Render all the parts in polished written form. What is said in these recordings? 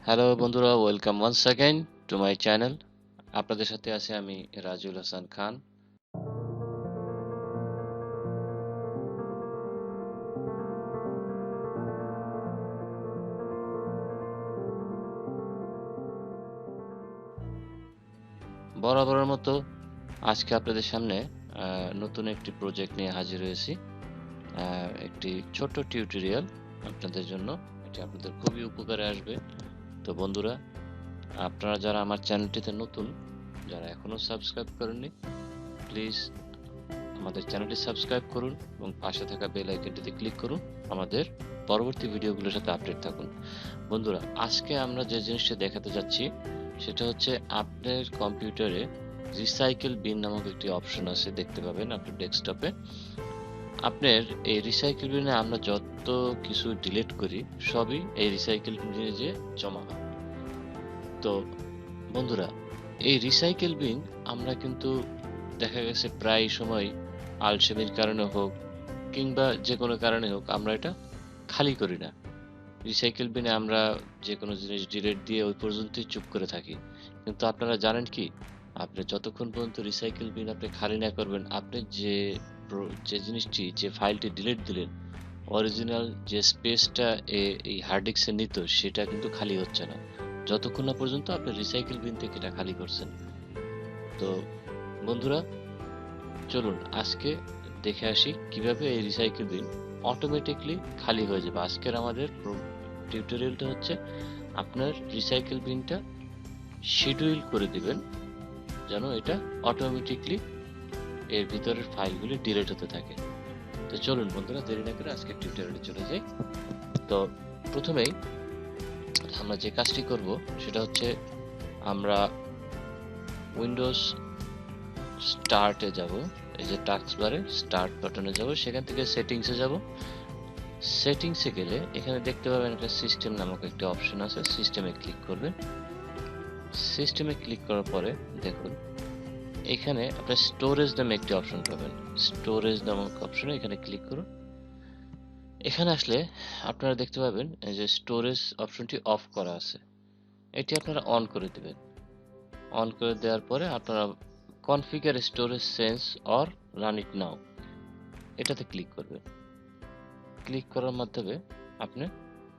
Hello বন্ধুরা, welcome once again to my channel. আপনাদের সাথে আছি আমি রাজুল হাসান খান। বরাবরের মতো আজকে আপনাদের সামনে নতুন একটি প্রজেক্ট নিয়ে হাজির হয়েছি। একটি ছোট্ট টিউটোরিয়াল আপনাদের জন্য, এটি আপনাদের খুবই উপকারে আসবে। তো বন্ধুরা, আপনারা যারা আমার চ্যানেলটিতে নতুন, যারা এখনও সাবস্ক্রাইব করেননি, প্লিজ আমাদের চ্যানেলটি সাবস্ক্রাইব করুন এবং পাশে থাকা বেল আইকনটিতে ক্লিক করুন। আমাদের পরবর্তী ভিডিওগুলোর সাথে আপডেট থাকুন। বন্ধুরা, আজকে আমরা যে জিনিসটা দেখাতে যাচ্ছি সেটা হচ্ছে আপনার কম্পিউটারে রিসাইকেল বিন নামক একটি অপশন আছে, দেখতে পাবেন আপনার ডেস্কটপে। আপনার এই রিসাইকেল বিনে আমরা যত কিছু ডিলিট করি সবই এই রিসাইকেল বিনে যে জমা হয়। তো বন্ধুরা, এই রিসাইকেল বিন আমরা কিন্তু দেখা গেছে প্রায় সময় আলসেমির কারণে হোক কিংবা যে কোনো কারণে হোক আমরা এটা খালি করি না। রিসাইকেল বিনে আমরা যে কোনো জিনিস ডিলিট দিয়ে ওই পর্যন্তই চুপ করে থাকি। কিন্তু আপনারা জানেন কি, আপনি যতক্ষণ পর্যন্ত রিসাইকেল বিন আপনি খালি না করবেন, আপনি যে জিনিসটি, যে ফাইলটি ডিলিট দিলেন, অরিজিনাল যে স্পেসটা এই হার্ড ডিস্কে নিত সেটা কিন্তু খালি হচ্ছে না, যতক্ষণ না পর্যন্ত আপনি রিসাইকেল বিন থেকে এটা খালি করছেন। তো বন্ধুরা, চলুন আজকে দেখে আসি কিভাবে এই রিসাইকেল বিন অটোমেটিকলি খালি হয়ে যাবে। আজকের আমাদের টিউটোরিয়ালটা হচ্ছে আপনার রিসাইকেল বিনটা শিডিউল করে দিবেন যেন এটা অটোমেটিকলি এর ভিতরের ফাইলগুলি ডিলিট হতে থাকে। তো চলুন বন্ধুরা, দেরি না করে আজকের টিউটোরিয়ালে চলে যাই। তো প্রথমেই আমরা যে কাজটি করব সেটা হচ্ছে আমরা উইন্ডোজ স্টার্টে যাব, এই যে টাস্ক বারে স্টার্ট বাটনে যাব, সেখান থেকে সেটিংসে যাব। সেটিংসে গেলে এখানে দেখতে পাবেন একটা সিস্টেম নামক একটা অপশন আছে, সিস্টেমে ক্লিক করবেন। সিস্টেমে ক্লিক করার পরে দেখুন এখানে আপনার স্টোরেজ নামে একটি অপশন পাবেন। স্টোরেজ নামক অপশনে এখানে ক্লিক করুন। এখানে আসলে আপনারা দেখতে পাবেন যে স্টোরেজ অপশনটি অফ করা আছে, এটি আপনারা অন করে দিবেন। অন করে দেওয়ার পরে আপনারা configure storage sense or run it now এটাতে ক্লিক করবেন। ক্লিক করার মাধ্যমে আপনি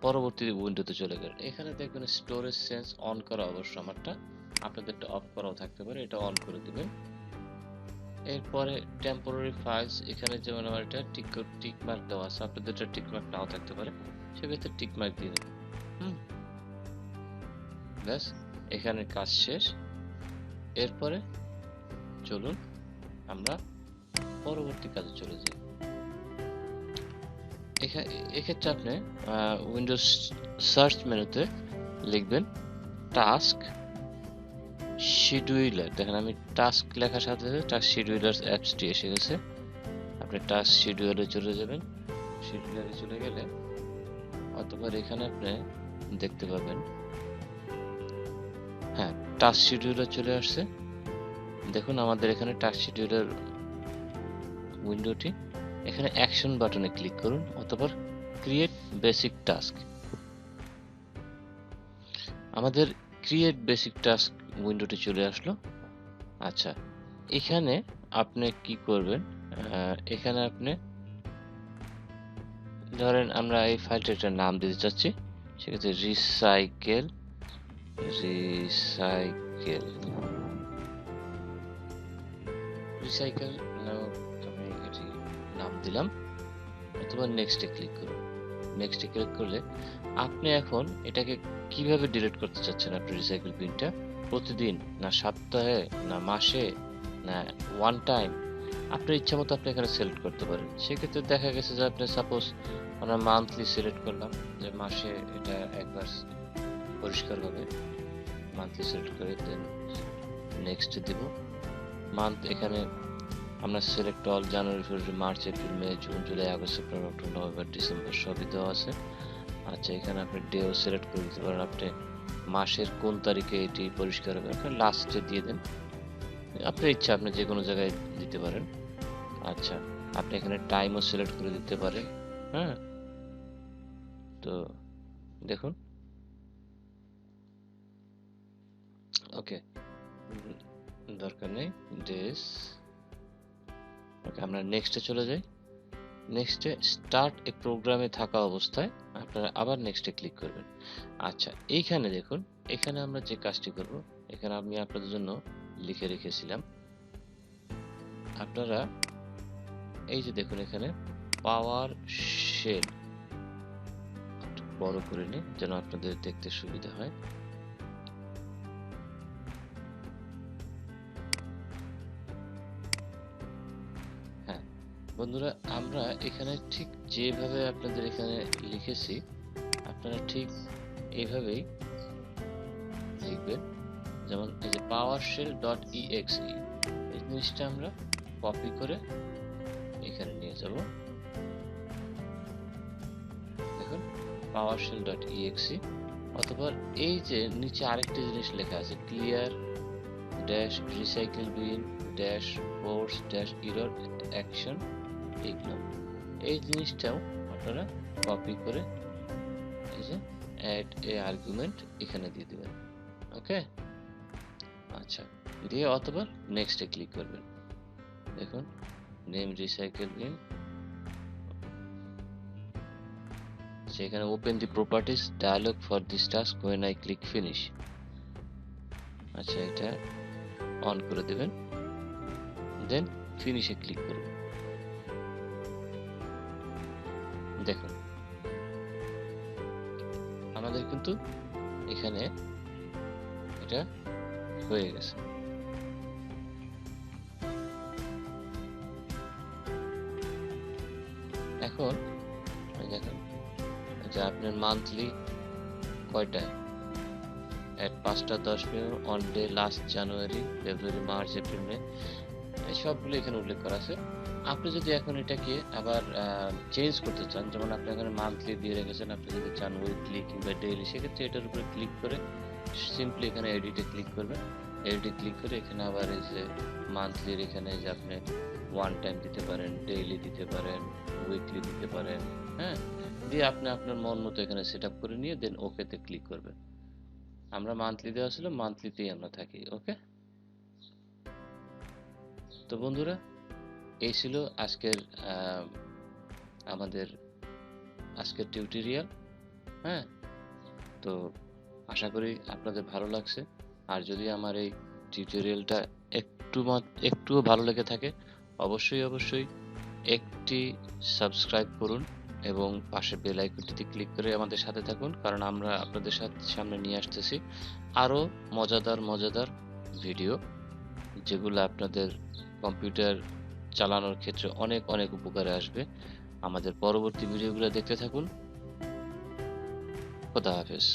পরবর্তী উইন্ডোতে চলে গেলেন। এখানে দেখবেন স্টোরেজ সেন্স অন করা, অবশ্য আমারটা, আপনাদেরটা অফ করাও থাকতে পারে, এটা অন করে দিবেন। এরপরে টেম্পোরারি ফাইলস, এখানে যেমন আমার এটা টিক মার্ক দেওয়া আছে, আপনাদের এটা টিক মার্ক নাও থাকতে পারে, সেক্ষেত্রে টিক মার্ক দিয়ে দেবেন। ব্যাস, এখানে কাজ শেষ। এরপরে চলুন আমরা পরবর্তী কাজে চলে যাই। এক্ষেত্রে আপনি উইন্ডোজ সার্চ মেনুতে লিখবেন টাস্ক শিডিউলার। দেখেন আমি টাস্ক লেখার সাথে সাথে টাস্ক শিডিউলার অ্যাপসটি এসে গেছে। আপনি টাস্ক শিডিউলারে চলে যাবেন। শিডিউলারে চলে গেলে অথবা এখানে আপনি দেখতে পাবেন, হ্যাঁ, টাস্ক শিডিউলার চলে আসছে। দেখুন আমাদের এখানে টাস্ক শিডিউলার উইন্ডোটি, এখানে অ্যাকশন বাটনে ক্লিক করুন অথবা ক্রিয়েট বেসিক টাস্ক। আমাদের ক্রিয়েট বেসিক টাস্ক উইন্ডোটি চলে আসলো। আচ্ছা, এখানে আপনি কি করবেন, এখানে আপনি ধরেন আমরা এই ফাইলটার একটা নাম দিতে চাচ্ছি, সেক্ষেত্রে রিসাইকেল রিসাইকেল নামক আমি এটি নাম দিলাম, অথবা নেক্সটে ক্লিক করুন। নেক্সটে ক্লিক করলে আপনি এখন এটাকে কিভাবে ডিলিট করতে চাচ্ছেন, আপনি রিসাইকেল বিনটা প্রতিদিন, না সপ্তাহে, না মাসে, না ওয়ান টাইম, আপনার ইচ্ছা মতো আপনি এখানে সিলেক্ট করতে পারেন। সেক্ষেত্রে দেখা গেছে যে আপনি সাপোজ আমরা মান্থলি সিলেক্ট করলাম, যে মাসে এটা একবার পরিষ্কার হবে, মান্থলি সিলেক্ট করে দেন নেক্সট দিব। মান্থ এখানে আমরা select all, January, February, March, April, May, June, July, August, September, October, November, December সবই দেওয়া আছে। আচ্ছা, এখানে আপনি ডেও সিলেক্ট করে দিতে পারেন, আপনি মাসের কোন তারিখে এটি পরিষ্কার হবে আপনি লাস্টে দিয়ে দেন, আপনার ইচ্ছা, আপনি যে কোনো জায়গায় দিতে পারেন। আচ্ছা, আপনি এখানে টাইমও সিলেক্ট করে দিতে পারেন। হ্যাঁ, তো দেখুন ওকে, দরকার নেই ডেস। ওকে, আমরা নেক্সটে চলে যাই। নেক্সটে স্টার্ট এ প্রোগ্রামে থাকা অবস্থায় আপনারা আবার নেক্সটে ক্লিক করবেন। আচ্ছা, এইখানে দেখুন, এখানে আমরা যে কাজটি করব, এখানে আমি আপনাদের জন্য লিখে রেখেছিলাম। আপনারা এই যে দেখুন, এখানে পাওয়ার শেল একটু বড় করে নিই যেন আপনাদের দেখতে সুবিধা হয়। হ্যাঁ বন্ধুরা, আমরা এখানে ঠিক যেভাবে আপনাদের এখানে লিখেছি, আপনারা ঠিক এইভাবেই লিখবেন। যেমন এই যে PowerShell.exe, এই জিনিসটা আমরা কপি করে এখানে নিয়ে যাব। দেখুন PowerShell.exe, অথবা এই যে নিচে আরেকটি জিনিস লেখা আছে, ক্লিয়ার ড্যাশ রিসাইকেল বিন dash force dash error action ignore, এই জিনিসটাও আপনারা কপি করে এই যে অ্যাড এ আর্গুমেন্ট এখানে দিয়ে দিবেন। ওকে, আচ্ছা, দিয়ে অথবা নেক্সটে ক্লিক করবেন। দেখুন নেম রিসাইকেল বিন, সেখানে open the properties dialog for this task when I click finish। আচ্ছা, এটা অন করে দেবেন, দেন ফিনিশে ক্লিক করবেন। দেখুন আমাদের কিন্তু এখানে এটা হয়ে গেছে। এখন দেখুন যে আপনার মান্থলি কয়টা, at 5:10 PM on day last January, February, March, April, May, এই সবগুলো এখানে উল্লেখ করা আছে। আপনি যদি এখন এটাকে আবার চেঞ্জ করতে চান, যেমন আপনি এখানে মান্থলি দিয়ে রেখেছেন, আপনি যদি চান উইকলি কিংবা ডেইলি, সেক্ষেত্রে এটার উপরে ক্লিক করে সিম্পলি এখানে এডিটে ক্লিক করবেন। এডিটে ক্লিক করে এখানে আবার এই যে মান্থলির এখানে যে আপনি ওয়ান টাইম দিতে পারেন, ডেইলি দিতে পারেন, উইকলি দিতে পারেন, হ্যাঁ, দিয়ে আপনি আপনার মন মতো এখানে সেট আপ করে নিয়ে দেন ওকেতে ক্লিক করবেন। আমরা মান্থলি দেওয়া ছিল, মান্থলিতেই আমরা থাকি। ওকে, তো বন্ধুরা, এই ছিল আজকের আমাদের আজকের টিউটোরিয়াল। হ্যাঁ, তো আশা করি আপনাদের ভালো লাগছে। আর যদি আমার এই টিউটোরিয়ালটা একটুও ভালো লেগে থাকে, অবশ্যই একটি সাবস্ক্রাইব করুন এবং পাশে বেল আইকনটিতে ক্লিক করে আমাদের সাথে থাকুন, কারণ আমরা আপনাদের সামনে নিয়ে আসতেছি আরও মজাদার ভিডিও, যেগুলো আপনাদের কম্পিউটার চালানোর ক্ষেত্রে অনেক উপকারে আসবে। আমাদের পরবর্তী ভিডিওগুলো দেখতে থাকুন। খোদা হাফেজ।